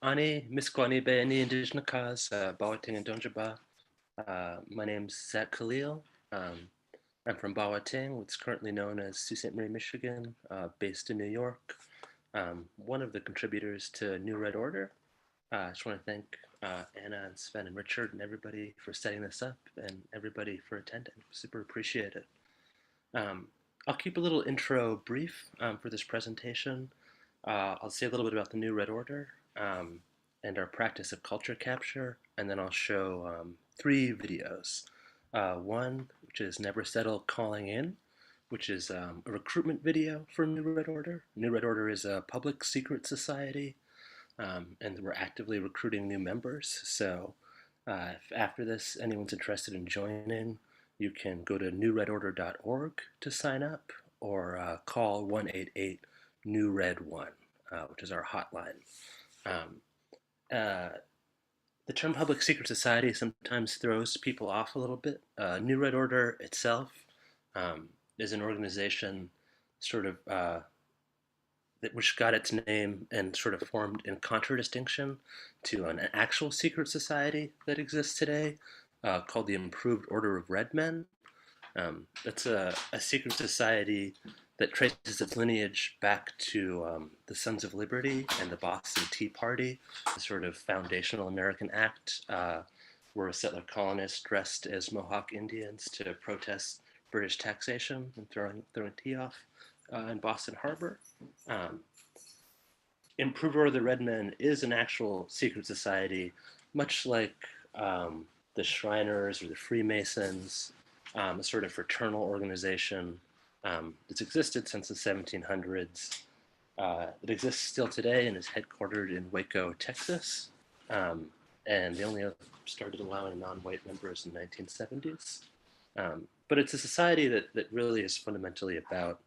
Ani, Miskwani Be Ani Indigenous Cause, Bawating and Donjaba. My name's Zach Khalil. I'm from Bawating, what's currently known as Sault Ste. Marie, Michigan, based in New York. One of the contributors to New Red Order. I just want to thank Anna and Sven and Richard and everybody for setting this up and everybody for attending. Super appreciate it. I'll keep a little intro brief for this presentation. I'll say a little bit about the New Red Order and our practice of culture capture, and then I'll show three videos. One, which is Never Settle Calling In, which is a recruitment video for New Red Order. New Red Order is a public secret society, and we're actively recruiting new members. So if after this anyone's interested in joining, you can go to newredorder.org to sign up, or call 188-NEW-RED-1, which is our hotline. The term public secret society sometimes throws people off a little bit. New Red Order itself is an organization sort of which got its name and sort of formed in contradistinction to an actual secret society that exists today called the Improved Order of Red Men. That's a secret society that traces its lineage back to the Sons of Liberty and the Boston Tea Party, a sort of foundational American act where settler colonists dressed as Mohawk Indians to protest British taxation and throwing tea off in Boston Harbor. Improved Order of the Red Men is an actual secret society, much like the Shriners or the Freemasons, a sort of fraternal organization that's existed since the 1700s. It exists still today and is headquartered in Waco, Texas. And they only started allowing non-white members in the 1970s. But it's a society that really is fundamentally about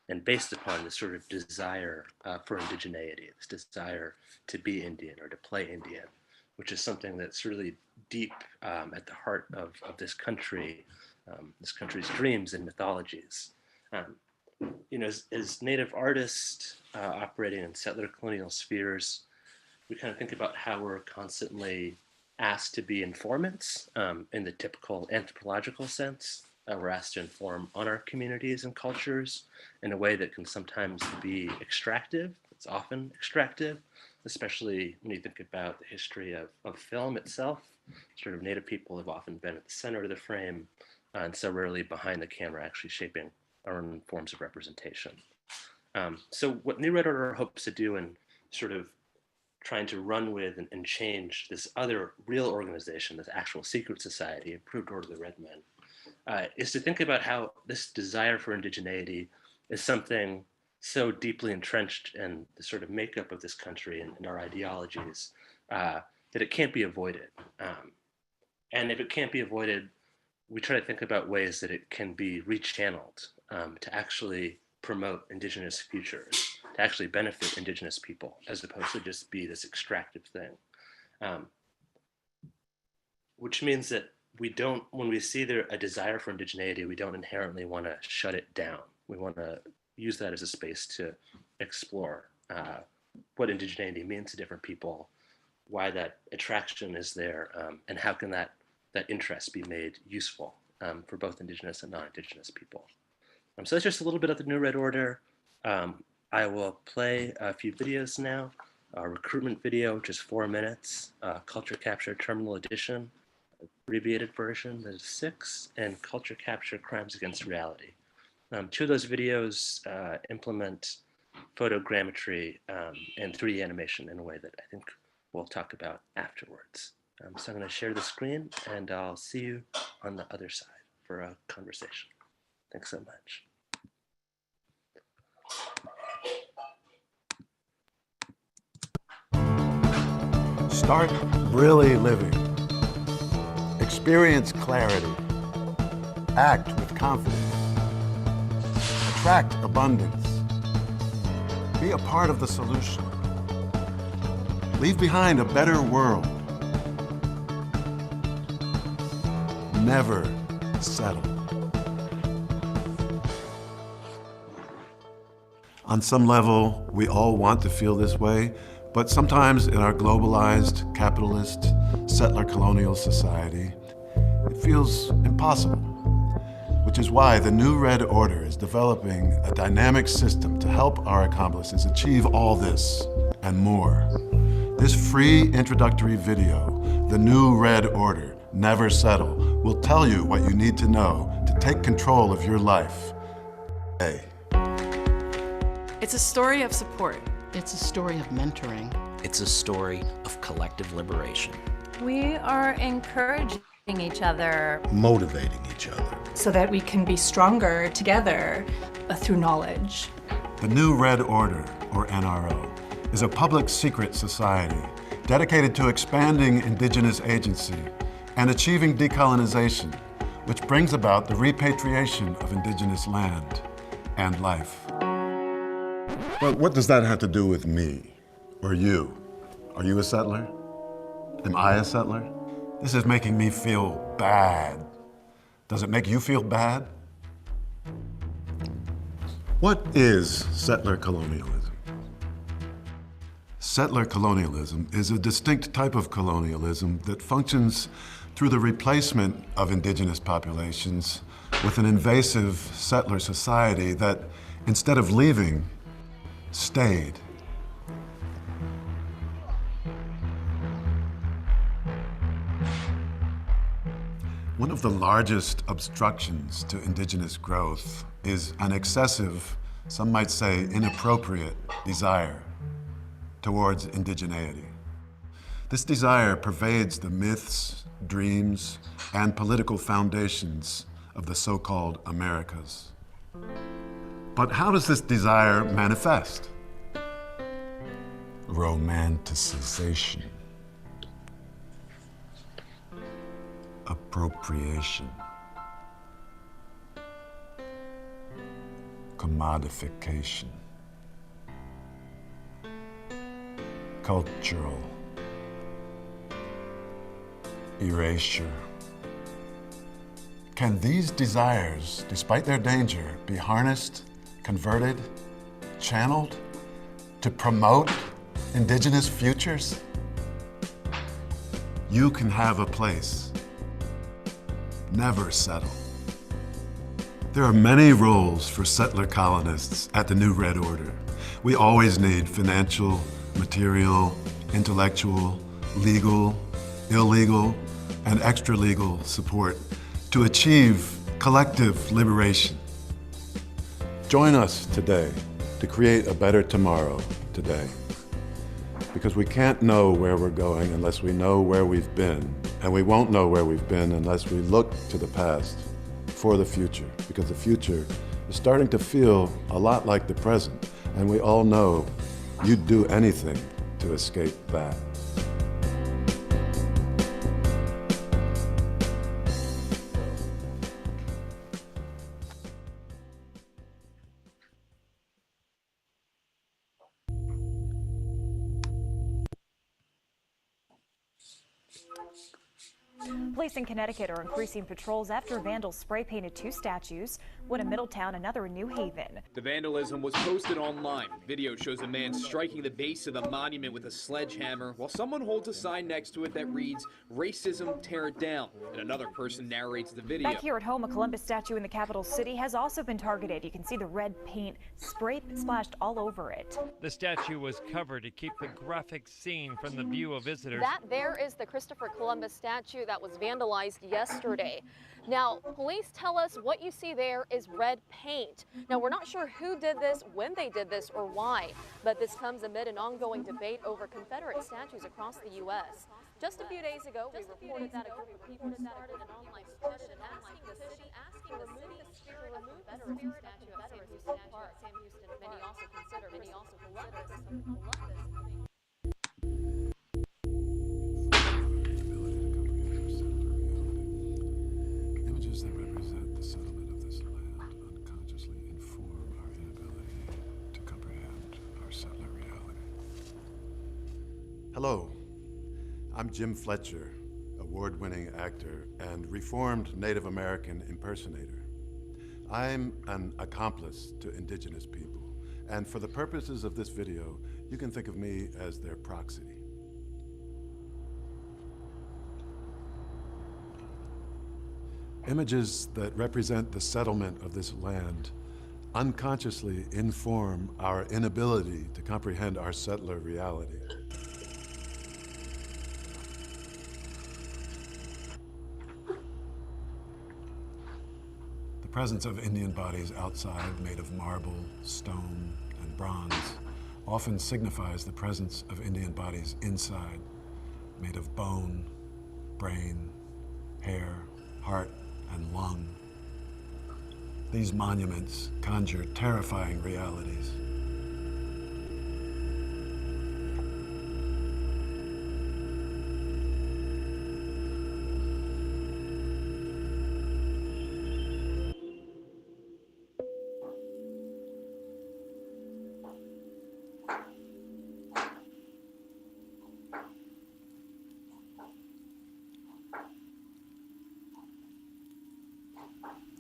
and based upon this sort of desire for indigeneity, this desire to be Indian or to play Indian, which is something that's really deep at the heart of this country's dreams and mythologies. As Native artists operating in settler colonial spheres, we kind of think about how we're constantly asked to be informants in the typical anthropological sense. We're asked to inform on our communities and cultures in a way that can sometimes be extractive. It's often extractive, especially when you think about the history of film itself. Sort of Native people have often been at the center of the frame, and so rarely behind the camera, actually shaping our own forms of representation. So what New Red Order hopes to do in sort of trying to run with and change this other real organization, this actual secret society, Improved Order of the Red Men, is to think about how this desire for indigeneity is something so deeply entrenched in the sort of makeup of this country and our ideologies that it can't be avoided. And if it can't be avoided, we try to think about ways that it can be rechanneled to actually promote indigenous futures, to actually benefit indigenous people, as opposed to just be this extractive thing. Which means that we don't, when we see there a desire for indigeneity, we don't inherently want to shut it down. We want to use that as a space to explore what indigeneity means to different people, why that attraction is there, and how can that interest be made useful for both indigenous and non-indigenous people. So that's just a little bit of the New Red Order. I will play a few videos now. A recruitment video, which is 4 minutes, Culture Capture Terminal Edition, abbreviated version that is 6, and Culture Capture Crimes Against Reality. 2 of those videos implement photogrammetry and 3D animation in a way that I think we'll talk about afterwards. So I'm going to share the screen, and I'll see you on the other side for a conversation. Thanks so much. Start really living. Experience clarity. Act with confidence. Attract abundance. Be a part of the solution. Leave behind a better world. Never settle. On some level, we all want to feel this way, But sometimes in our globalized, capitalist, settler colonial society, it feels impossible. Which is why the New Red Order is developing a dynamic system to help our accomplices achieve all this and more. This free introductory video, The New Red Order, Never Settle, will tell you what you need to know to take control of your life. Hey. It's a story of support. It's a story of mentoring. It's a story of collective liberation. We are encouraging each other, motivating each other, so that we can be stronger together through knowledge. The New Red Order, or NRO, is a public secret society dedicated to expanding indigenous agency and achieving decolonization, which brings about the repatriation of indigenous land and life. But what does that have to do with me or you? Are you a settler? Am I a settler? This is making me feel bad. Does it make you feel bad? What is settler colonialism? Settler colonialism is a distinct type of colonialism that functions through the replacement of indigenous populations with an invasive settler society that, instead of leaving, stayed. One of the largest obstructions to indigenous growth is an excessive, some might say inappropriate, desire towards indigeneity. This desire pervades the myths, dreams, and political foundations of the so-called Americas. But how does this desire manifest? Romanticization. Appropriation. Commodification. Cultural erasure. Can these desires, despite their danger, be harnessed, converted, channeled to promote indigenous futures? You can have a place. Never settle. There are many roles for settler colonists at the New Red Order. We always need financial, material, intellectual, legal, illegal, and extra-legal support to achieve collective liberation. Join us today to create a better tomorrow today. Because we can't know where we're going unless we know where we've been. And we won't know where we've been unless we look to the past for the future. Because the future is starting to feel a lot like the present. And we all know you'd do anything to escape that. Police in Connecticut are increasing patrols after vandals spray painted two statues, one in Middletown, another in New Haven. The vandalism was posted online. Video shows a man striking the base of the monument with a sledgehammer while someone holds a sign next to it that reads, "Racism, tear it down," and another person narrates the video. Back here at home, a Columbus statue in the capital city has also been targeted. You can see the red paint splashed all over it. The statue was covered to keep the graphic scene from the view of visitors. That there is the Christopher Columbus statue that was vandalized yesterday. Now, police tell us what you see there is red paint. Now, we're not sure who did this, when they did this, or why, but this comes amid an ongoing debate over Confederate statues across the U.S. Just a few days ago, we reported that a group of people started an online petition asking the city to remove the spirit of Confederate statue at Sam Houston Park. Many also consider Columbus. Images that represent the settlement of this land unconsciously inform our inability to comprehend our settler reality. Hello, I'm Jim Fletcher, award-winning actor and reformed Native American impersonator. I'm an accomplice to indigenous people And for the purposes of this video, you can think of me as their proxy. Images that represent the settlement of this land unconsciously inform our inability to comprehend our settler reality. The presence of Indian bodies outside, made of marble, stone, and bronze, often signifies the presence of Indian bodies inside, made of bone, brain, hair, heart, and lung. These monuments conjure terrifying realities.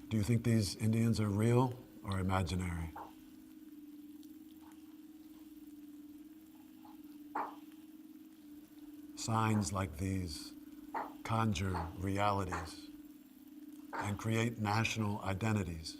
Do you think these Indians are real or imaginary? Signs like these conjure realities and create national identities.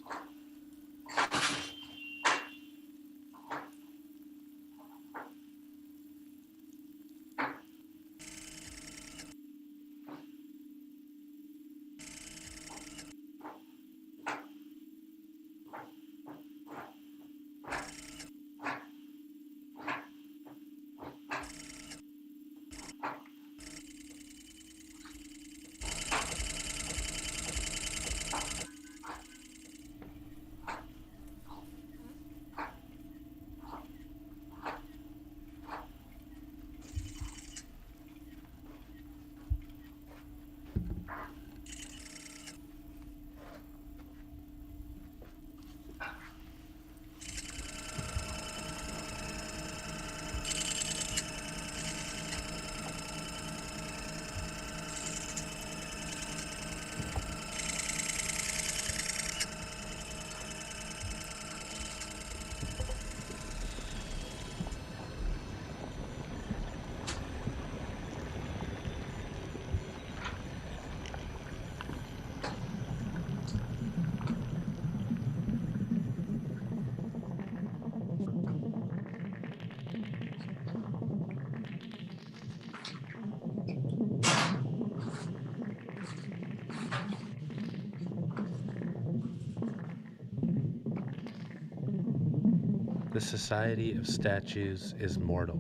The Society of Statues is mortal.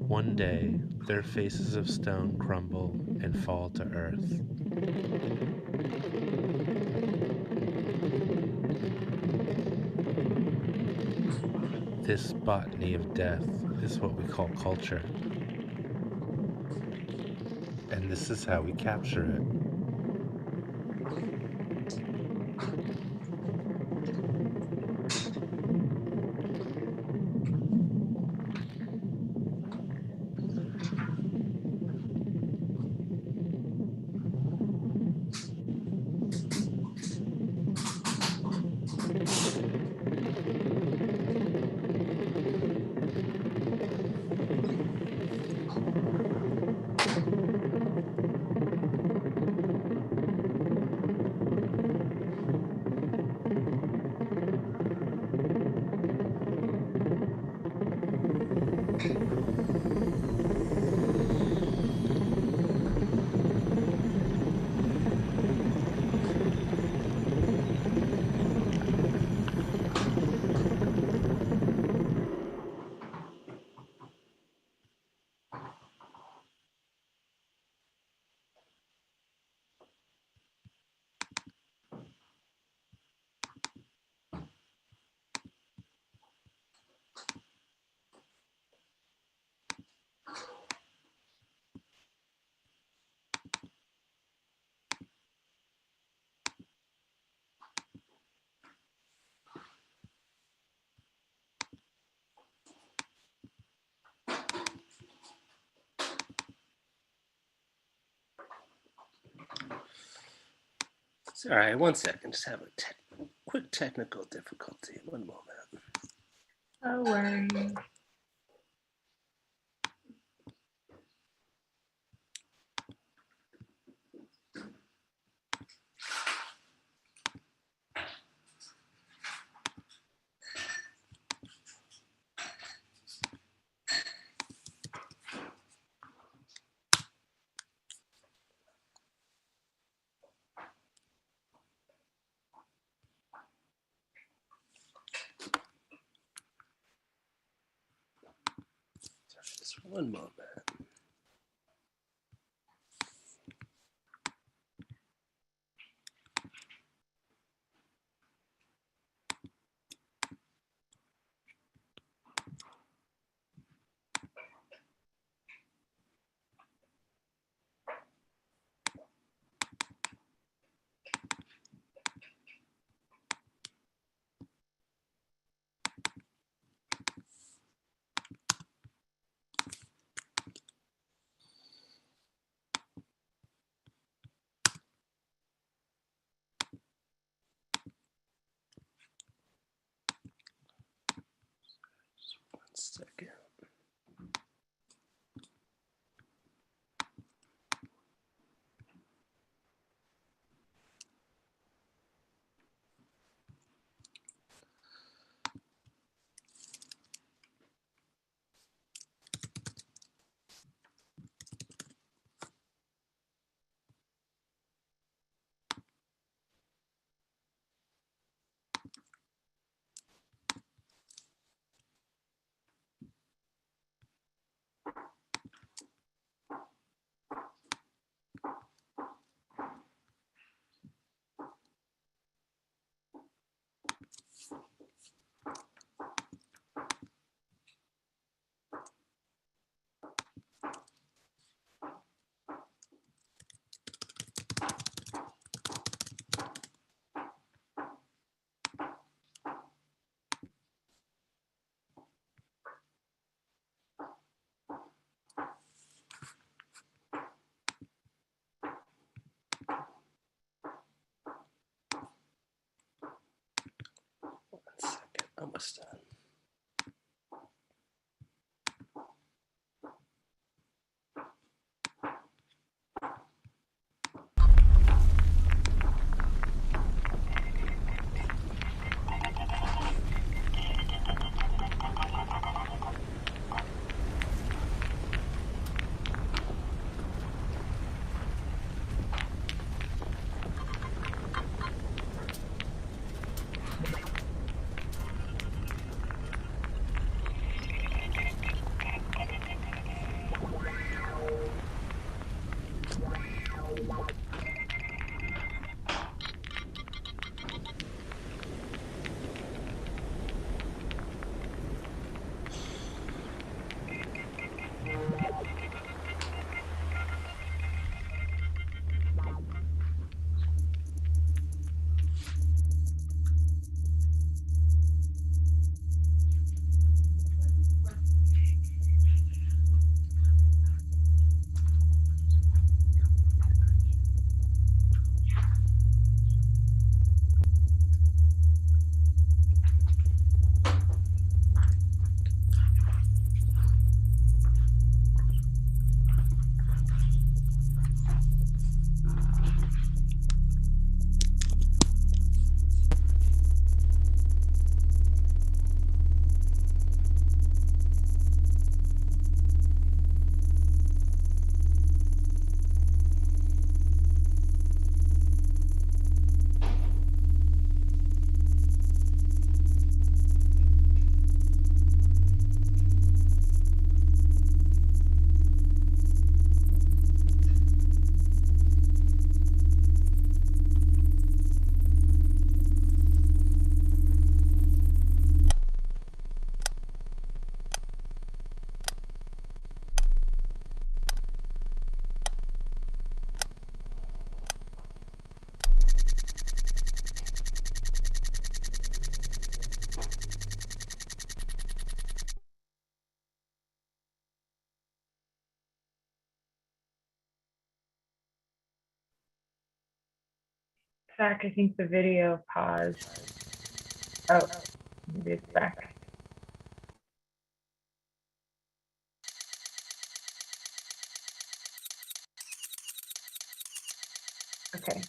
One day, their faces of stone crumble and fall to earth. This botany of death is what we call culture. And this is how we capture it. All right, one second. Just have a quick technical difficulty. One moment. No worries. Just one moment. Just 1 second. Almost done. Zach, I think the video paused. Oh, maybe it's back. Okay.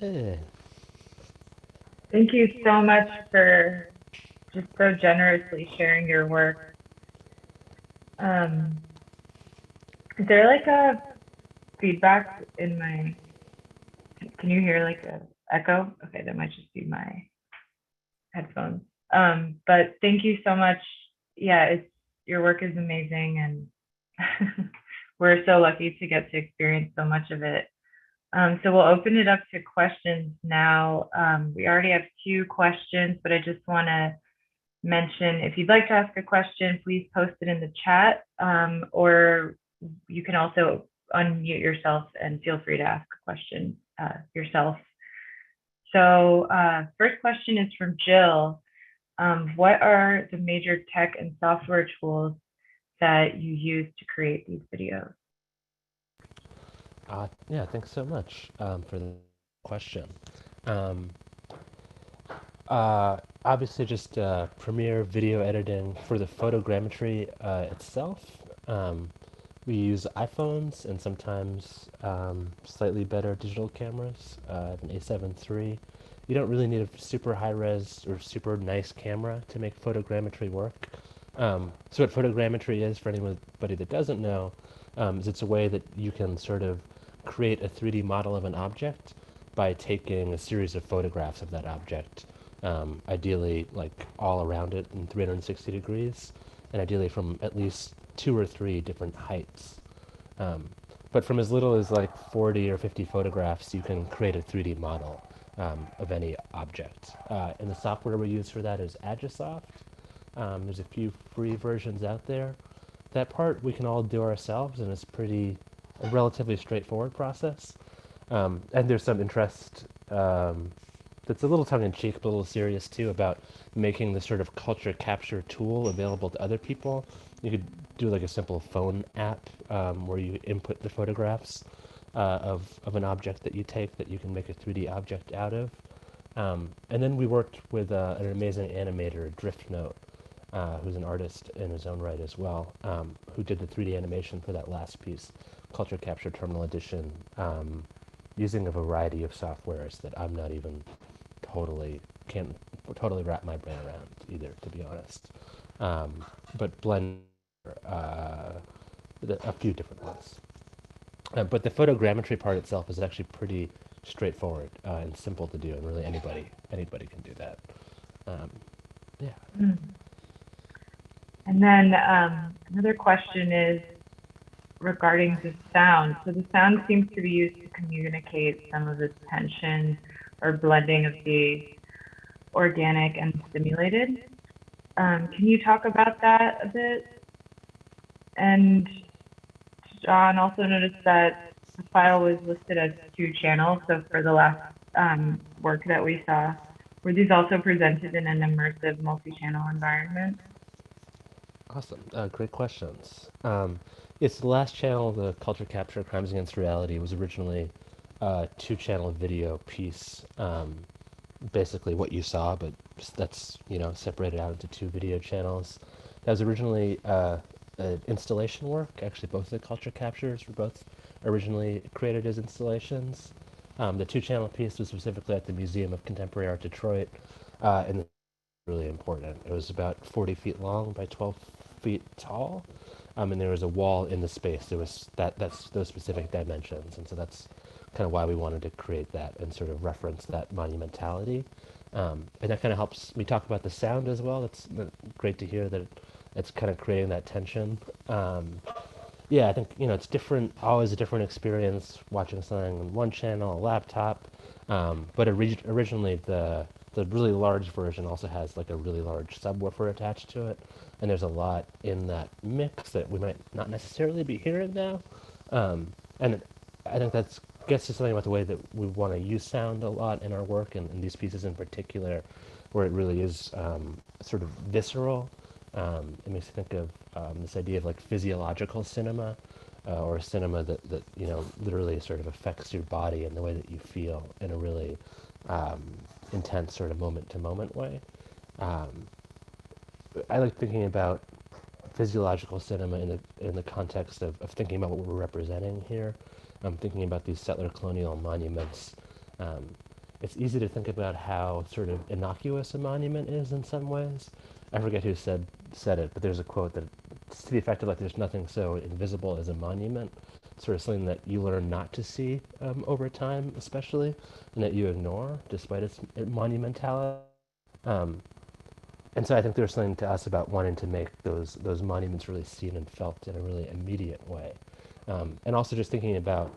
Yeah. Thank you so much for just so generously sharing your work. Um, is there like a feedback in my, can you hear like a echo? Okay, that might just be my headphones. But thank you so much. Yeah, your work is amazing, and we're so lucky to get to experience so much of it. So we'll open it up to questions now. We already have 2 questions, but I just want to mention if you'd like to ask a question, please post it in the chat, or you can also unmute yourself and feel free to ask a question yourself. So first question is from Jill. What are the major tech and software tools that you use to create these videos? Yeah, thanks so much for the question. Um, Obviously, just Premiere video editing for the photogrammetry itself. We use iPhones and sometimes slightly better digital cameras, an A7 III. You don't really need a super high-res or super nice camera to make photogrammetry work. So what photogrammetry is, for anybody that doesn't know, is it's a way that you can sort of create a 3D model of an object by taking a series of photographs of that object, ideally like all around it in 360 degrees, and ideally from at least 2 or 3 different heights. But from as little as like 40 or 50 photographs, you can create a 3D model of any object. And the software we use for that is Agisoft. There's a few free versions out there. That part we can all do ourselves, and it's a relatively straightforward process. And there's some interest that's a little tongue-in-cheek, but a little serious too, about making this sort of culture capture tool available to other people. You could do like a simple phone app where you input the photographs of an object that you take that you can make a 3D object out of. And then we worked with an amazing animator, DriftNote, who's an artist in his own right as well, who did the 3D animation for that last piece, Culture Capture Terminal Edition, using a variety of softwares that I'm not even can't totally wrap my brain around either, to be honest. But blend a few different ones. But the photogrammetry part itself is actually pretty straightforward and simple to do, and really anybody can do that. Yeah. Mm. And then another question is regarding the sound. So the sound seems to be used to communicate some of this tension or blending of the organic and stimulated. Can you talk about that a bit? And John also noticed that the file was listed as 2 channels. So for the last work that we saw, were these also presented in an immersive multi-channel environment? Awesome. Great questions. It's the last channel, the Culture Capture Crimes Against Reality, was originally a 2-channel video piece. Basically what you saw, but that's, separated out into 2 video channels. That was originally installation work. Actually, both the culture captures were both originally created as installations. The 2-channel piece was specifically at the Museum of Contemporary Art Detroit, and really important. It was about 40 feet long by 12 feet tall, and there was a wall in the space. There was that's those specific dimensions, and so that's kind of why we wanted to create that and sort of reference that monumentality. And that kind of helps me talk about the sound as well. It's great to hear that it's kind of creating that tension. Yeah, I think, it's always a different experience watching something on one channel, a laptop. But originally the really large version also has like a really large subwoofer attached to it. And there's a lot in that mix that we might not necessarily be hearing now. And I think that's gets to something about the way that we want to use sound a lot in our work, and in these pieces in particular, where it really is sort of visceral. It makes me think of this idea of like physiological cinema, or a cinema that literally sort of affects your body and the way that you feel in a really intense sort of moment-to-moment way. I like thinking about physiological cinema in the context of thinking about what we're representing here. I'm thinking about these settler colonial monuments. it's easy to think about how sort of innocuous a monument is in some ways. I forget who said it, but there's a quote that to the effect of like there's nothing so invisible as a monument, sort of something that you learn not to see over time, especially, and that you ignore despite its monumentality. Um, and so I think there's something to us about wanting to make those monuments really seen and felt in a really immediate way. And also just thinking about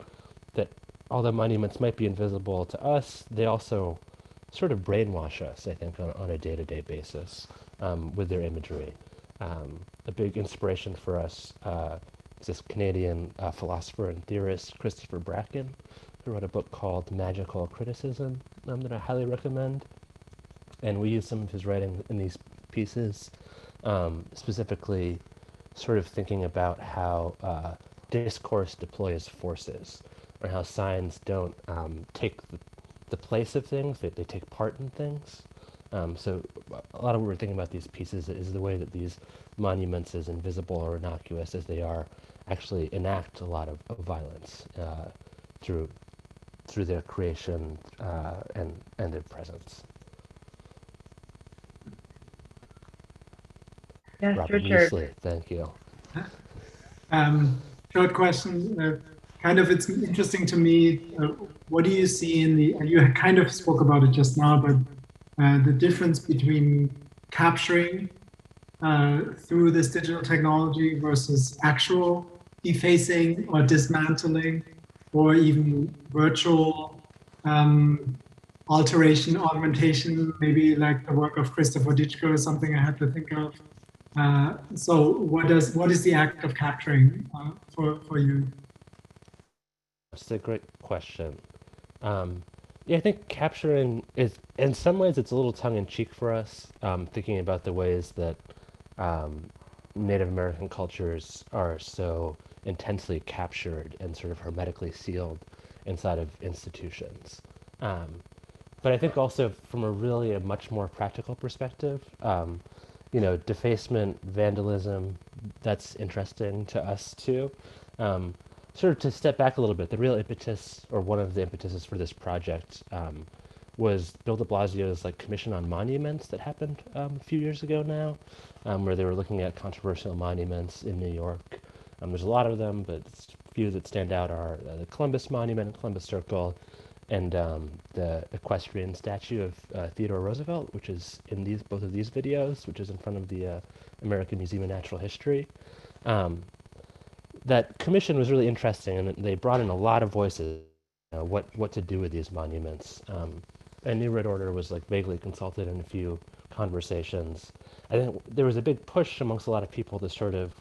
that although monuments might be invisible to us, they also sort of brainwash us, I think, on a day-to-day basis with their imagery. A big inspiration for us is this Canadian philosopher and theorist, Christopher Bracken, who wrote a book called Magical Criticism that I highly recommend. And we use some of his writing in these pieces, specifically sort of thinking about how discourse deploys forces, or how signs don't take the place of things, they take part in things. So a lot of what we're thinking about these pieces is the way that these monuments, as invisible or innocuous as they are, actually enact a lot of violence through their creation and their presence. Yes, Robert Richard. Muesli, thank you. Short question. Kind of, it's interesting to me. What do you see in the? And you kind of spoke about it just now, but the difference between capturing through this digital technology versus actual defacing or dismantling, or even virtual alteration, augmentation, maybe like the work of Christopher Ditchko is something I had to think of. So what is the act of capturing for you? That's a great question. Yeah, I think capturing is, in some ways, it's a little tongue-in-cheek for us, thinking about the ways that Native American cultures are so intensely captured and sort of hermetically sealed inside of institutions. But I think also from a much more practical perspective, defacement, vandalism, that's interesting to us too. Sort of to step back a little bit, the real impetus, or one of the impetuses for this project, was Bill de Blasio's commission on monuments that happened a few years ago now, where they were looking at controversial monuments in New York. There's a lot of them, but a few that stand out are the Columbus Monument, Columbus Circle, and the equestrian statue of Theodore Roosevelt, which is in both of these videos, which is in front of the American Museum of Natural History. That commission was really interesting, and they brought in a lot of voices, what to do with these monuments. And New Red Order was vaguely consulted in a few conversations. I think there was a big push amongst a lot of people to sort of,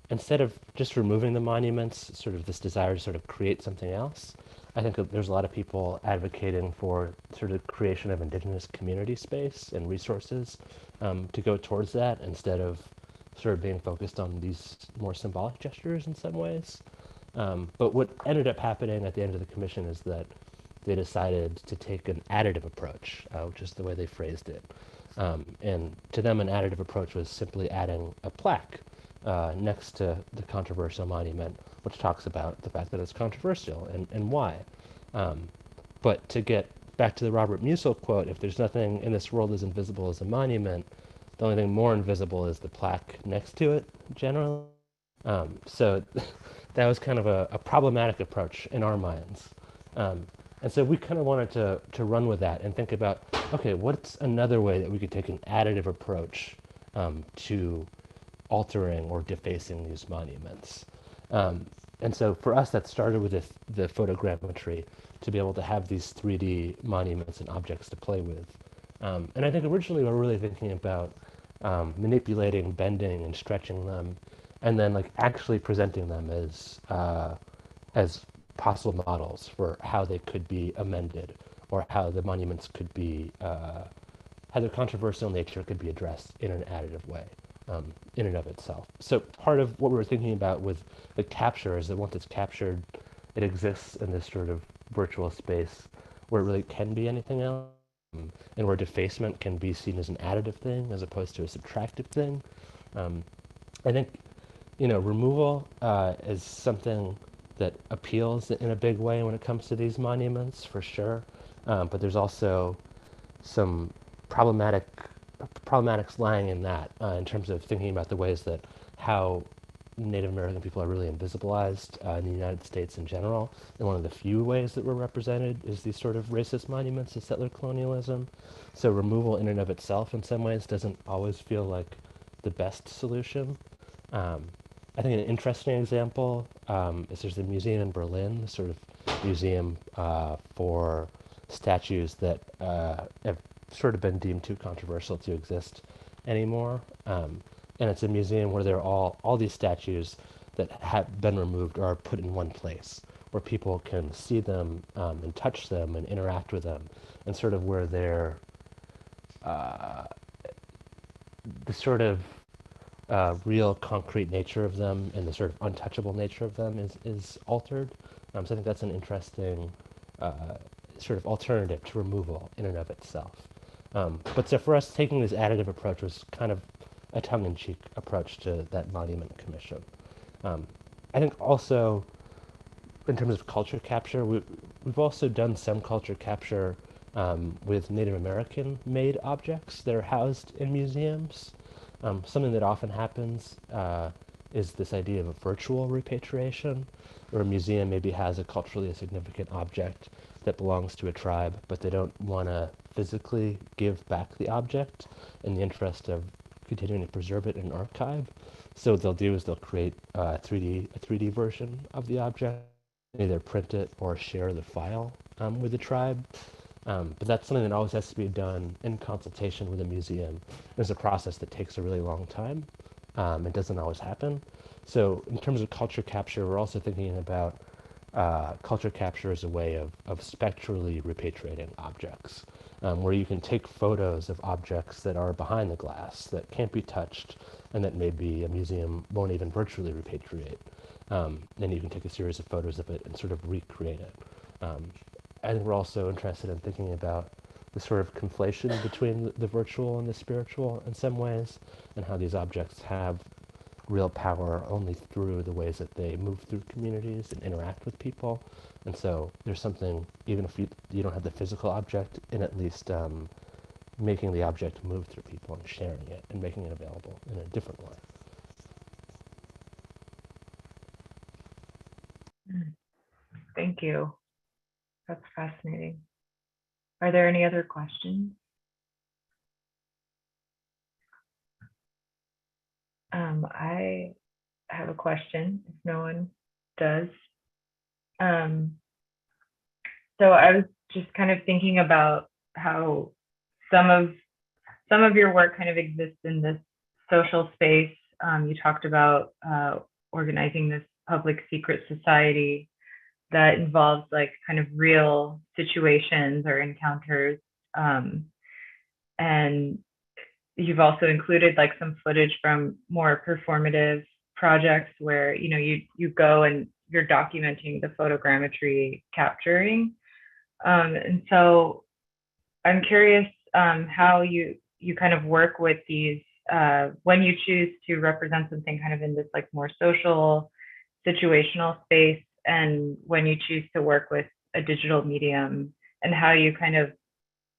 instead of just removing the monuments, sort of this desire to sort of create something else. I think that there's a lot of people advocating for sort of creation of indigenous community space and resources to go towards that, instead of sort of being focused on these more symbolic gestures in some ways. But what ended up happening at the end of the commission is that they decided to take an additive approach, which is the way they phrased it. And to them, an additive approach was simply adding a plaque next to the controversial monument, which talks about the fact that it's controversial and why. But to get back to the Robert Musil quote, if there's nothing in this world as invisible as a monument, the only thing more invisible is the plaque next to it, generally. So that was kind of a problematic approach in our minds. And so we kind of wanted to run with that and think about, okay, what's another way that we could take an additive approach to altering or defacing these monuments? And so for us, that started with the photogrammetry, to be able to have these 3D monuments and objects to play with. And I think originally we were really thinking about manipulating, bending, and stretching them, and then actually presenting them as possible models for how they could be amended, or how the monuments could be, how their controversial nature could be addressed in an additive way, in and of itself. So part of what we were thinking about with the capture is that once it's captured, it exists in this sort of virtual space where it really can be anything else, and where defacement can be seen as an additive thing as opposed to a subtractive thing. I think, removal is something that appeals in a big way when it comes to these monuments, for sure. But there's also some problematics lying in that in terms of thinking about the ways that how Native American people are really invisibilized in the United States in general. And one of the few ways that we're represented is these sort of racist monuments of settler colonialism. So removal in and of itself in some ways doesn't always feel like the best solution. I think an interesting example is there's a museum in Berlin, sort of museum for statues that have sort of been deemed too controversial to exist anymore. And it's a museum where there are all these statues that have been removed or are put in one place, where people can see them and touch them and interact with them, and sort of where they're the sort of real concrete nature of them and the sort of untouchable nature of them is altered. So I think that's an interesting sort of alternative to removal in and of itself. But so for us, taking this additive approach was kind of a tongue-in-cheek approach to that monument commission. I think also, in terms of culture capture, we've also done some culture capture with Native American-made objects that are housed in museums. Something that often happens is this idea of a virtual repatriation, where a museum maybe has a culturally significant object that belongs to a tribe, but they don't want to physically give back the object in the interest of continuing to preserve it in an archive. So what they'll do is they'll create a 3D version of the object, either print it or share the file with the tribe. But that's something that always has to be done in consultation with a museum. There's a process that takes a really long time. It doesn't always happen. So in terms of culture capture, we're also thinking about culture capture as a way of spectrally repatriating objects, where you can take photos of objects that are behind the glass, that can't be touched, and that maybe a museum won't even virtually repatriate. Then you can take a series of photos of it and sort of recreate it. I think we're also interested in thinking about the sort of conflation between the virtual and the spiritual in some ways, and how these objects have real power only through the ways that they move through communities and interact with people. And so there's something, even if you don't have the physical object, in at least making the object move through people and sharing it and making it available in a different way. Thank you. That's fascinating. Are there any other questions? I have a question, if no one does. So I was just kind of thinking about how some of your work kind of exists in this social space. You talked about organizing this public secret society that involves like kind of real situations or encounters. And you've also included like some footage from more performative projects where, you know, you go and you're documenting the photogrammetry capturing. And so I'm curious how you kind of work with these when you choose to represent something kind of in this like more social, situational space, and when you choose to work with a digital medium, and how you kind of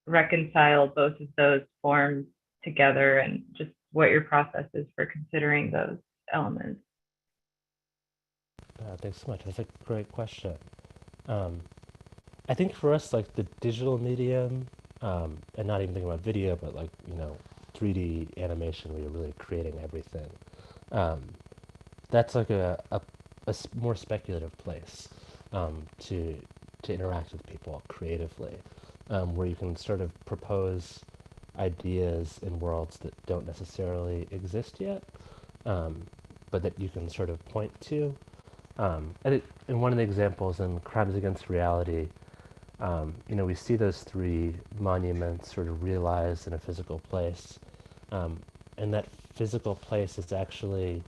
reconcile both of those forms together, and just what your process is for considering those elements. Thanks so much. That's a great question. I think for us, like the digital medium, and not even thinking about video, but like, you know, 3D animation where you're really creating everything. That's like a more speculative place to interact with people creatively, where you can sort of propose ideas in worlds that don't necessarily exist yet, but that you can sort of point to. And one of the examples in Crimes Against Reality, you know, we see those three monuments sort of realized in a physical place, and that physical place is actually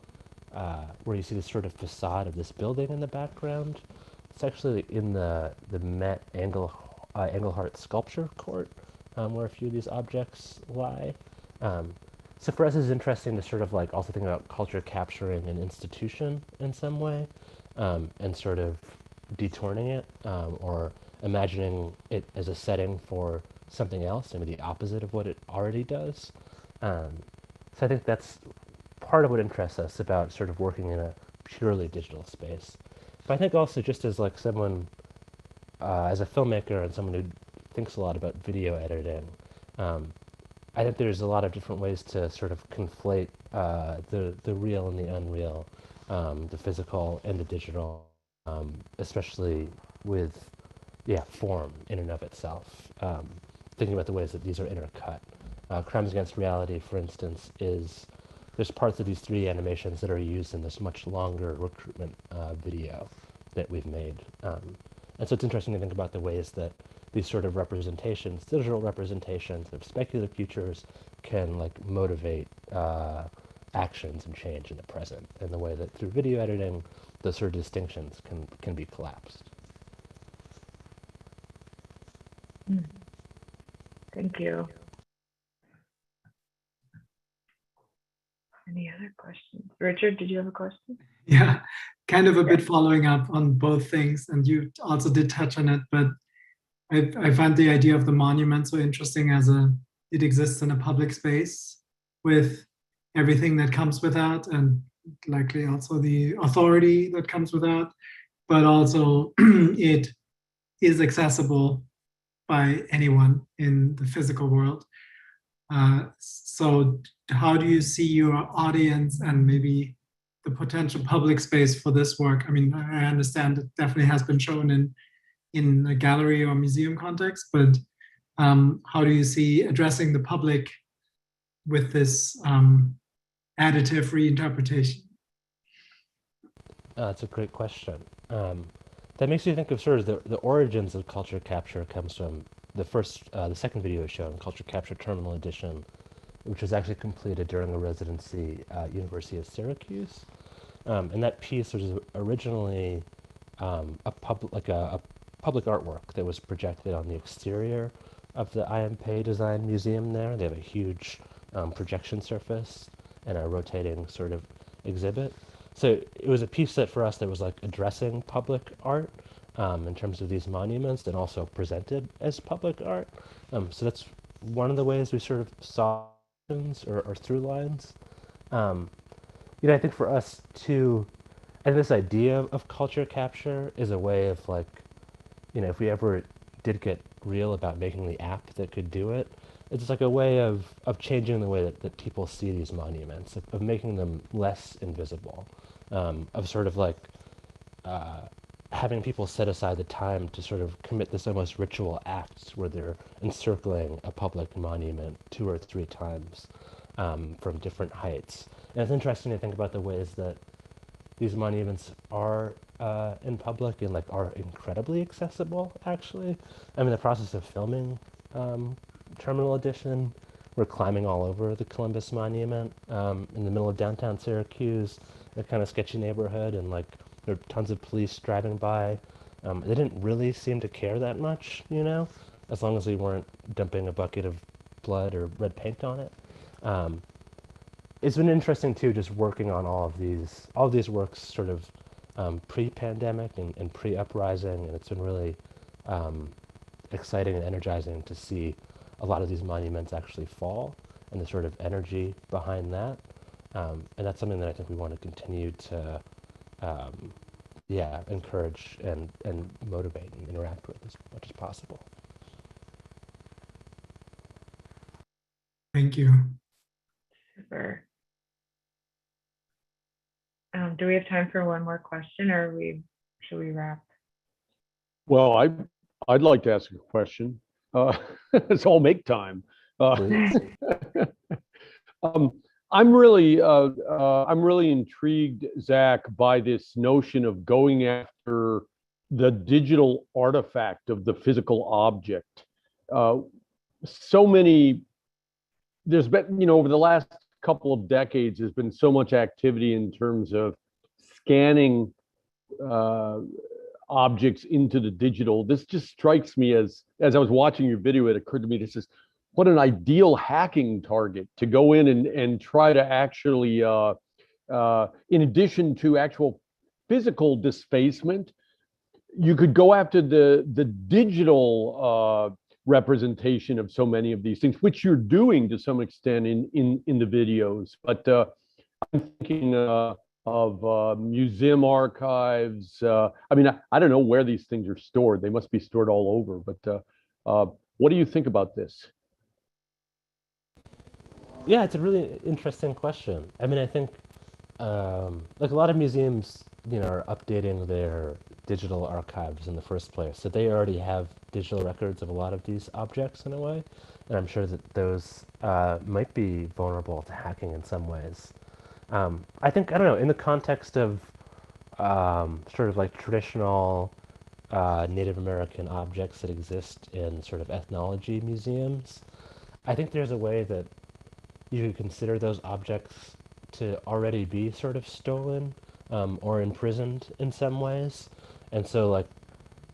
where you see this sort of facade of this building in the background. It's actually in the Met Engelhart Sculpture Court, where a few of these objects lie. So for us, it's interesting to sort of like also think about culture capturing an institution in some way, and sort of detouring it, or imagining it as a setting for something else, maybe the opposite of what it already does. So I think that's part of what interests us about sort of working in a purely digital space. But I think also just as like someone, as a filmmaker and someone who thinks a lot about video editing, I think there's a lot of different ways to sort of conflate the real and the unreal, the physical and the digital, especially with form in and of itself. Thinking about the ways that these are intercut. Crimes Against Reality, for instance, there's parts of these 3D animations that are used in this much longer recruitment video that we've made. And so it's interesting to think about the ways that these sort of representations, digital representations of speculative futures, can like motivate actions and change in the present, in the way that through video editing, those sort of distinctions can be collapsed. Thank you. Any other questions? Richard, did you have a question? Yeah, kind of a bit following up on both things, and you also did touch on it, but I find the idea of the monument so interesting as it exists in a public space with everything that comes with that, and likely also the authority that comes with that, but also it is accessible by anyone in the physical world. So how do you see your audience and maybe the potential public space for this work? I mean, I understand it definitely has been shown in a gallery or museum context, but how do you see addressing the public with this additive reinterpretation? That's a great question. That makes me think of sort of the origins of culture capture comes from the second video shown, Culture Capture Terminal Edition, which was actually completed during a residency at University of Syracuse. And that piece was originally a public artwork that was projected on the exterior of the IMP Design Museum there. They have a huge projection surface and a rotating sort of exhibit. So it was a piece that for us that was like addressing public art in terms of these monuments, and also presented as public art. So that's one of the ways we sort of saw or through lines. I think for us too, and this idea of culture capture is a way of like, if we ever did get real about making the app that could do it, it's like a way of changing the way that people see these monuments, of making them less invisible, of sort of like having people set aside the time to sort of commit this almost ritual act where they're encircling a public monument 2 or 3 times from different heights. And it's interesting to think about the ways that these monuments are in public and like are incredibly accessible, actually. I'm in the process of filming Terminal Edition. We're climbing all over the Columbus Monument in the middle of downtown Syracuse, a kind of sketchy neighborhood, and like there are tons of police driving by. They didn't really seem to care that much, as long as we weren't dumping a bucket of blood or red paint on it. It's been interesting too, just working on all of these works sort of pre-pandemic and pre-uprising, and it's been really exciting and energizing to see a lot of these monuments actually fall, and the sort of energy behind that. And that's something that I think we want to continue to encourage and motivate and interact with as much as possible. Thank you. Super. Do we have time for one more question, or should we wrap? Well, I'd like to ask a question. So I'll make time. I'm really intrigued, Zach, by this notion of going after the digital artifact of the physical object. There's been, over the last couple of decades, there's been so much activity in terms of scanning objects into the digital. This just strikes me as I was watching your video, it occurred to me, this is what an ideal hacking target to go in and try to actually, in addition to actual physical defacement, you could go after the digital representation of so many of these things, which you're doing to some extent in the videos. But I'm thinking of museum archives. I mean, I don't know where these things are stored. They must be stored all over. But what do you think about this? Yeah, it's a really interesting question. I mean, I think like a lot of museums, are updating their digital archives in the first place, so they already have digital records of a lot of these objects in a way, and I'm sure that those might be vulnerable to hacking in some ways. I think, I don't know, in the context of sort of like traditional Native American objects that exist in sort of ethnology museums, I think there's a way that you could consider those objects to already be sort of stolen or imprisoned in some ways. And so, like,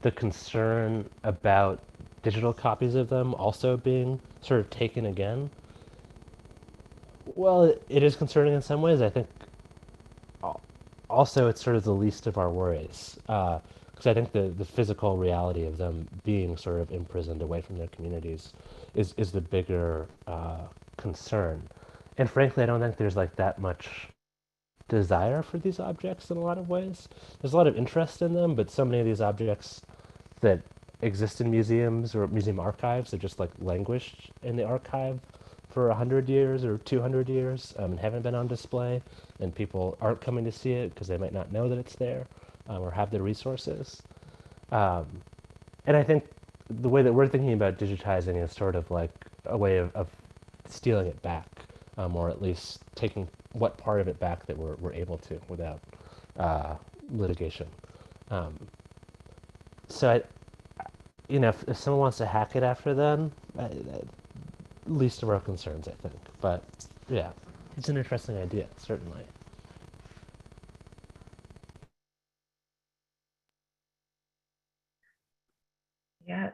the concern about digital copies of them also being sort of taken again, well, it is concerning in some ways. I think also it's sort of the least of our worries. Because I think the physical reality of them being sort of imprisoned away from their communities is the bigger concern. And frankly, I don't think there's like that much desire for these objects in a lot of ways. There's a lot of interest in them, but so many of these objects that exist in museums or museum archives are just like languished in the archive for 100 years or 200 years and haven't been on display, and people aren't coming to see it because they might not know that it's there or have the resources. And I think the way that we're thinking about digitizing is sort of like a way of stealing it back, or at least taking what part of it back that we're able to without litigation. So, if someone wants to hack it after then, least of our concerns, I think. But yeah, it's an interesting idea, certainly. Yes.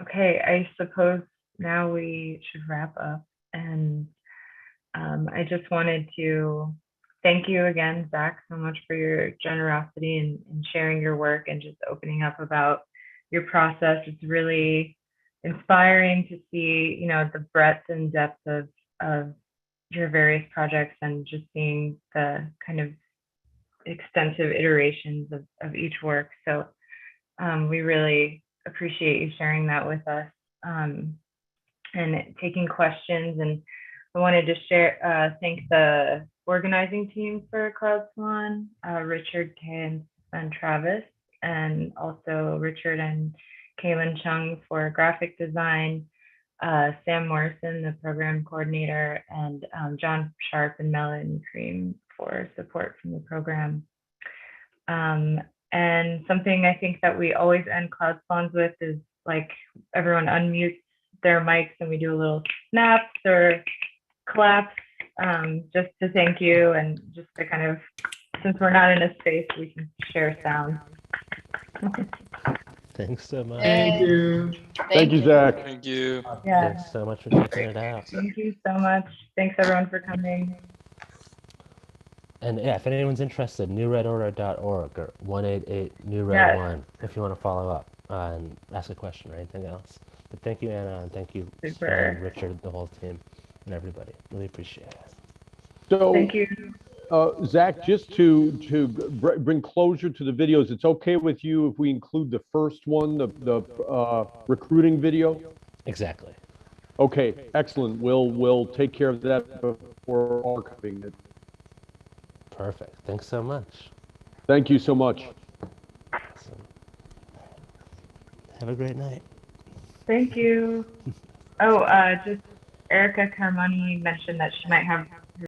Okay, I suppose now we should wrap up. And I just wanted to thank you again, Zach, so much for your generosity in sharing your work and just opening up about your process. It's really inspiring to see, the breadth and depth of your various projects and just seeing the kind of extensive iterations of each work. So we really appreciate you sharing that with us and taking questions. And I wanted to thank the organizing team for Cloud Salon, Richard, Kay, and Travis, and also Richard and Kaylin Chung for graphic design, Sam Morrison, the program coordinator, and John Sharp and Melanie Cream for support from the program. And something I think that we always end Cloud Salons with is like everyone unmutes their mics and we do a little snaps or claps just to thank you and just to kind of, since we're not in a space, we can share sound. Thanks so much. Thank you. Thank you, Zach. Thank you. Yeah. Thanks so much for checking it out. Thank you so much. Thanks everyone for coming. And yeah, if anyone's interested, newredorder.org or 188-NEW-RED-1 if you want to follow up and ask a question or anything else. But thank you, Anna, and thank you, and Richard, the whole team, and everybody. Really appreciate it. So, thank you. Zach, just to bring closure to the videos, it's okay with you if we include the first one, the recruiting video? Exactly. Okay, excellent. We'll take care of that before archiving it. Perfect. Thanks so much. Thank you so much. Awesome. Have a great night. Thank you. Oh, just Erica Carmoni mentioned that she might have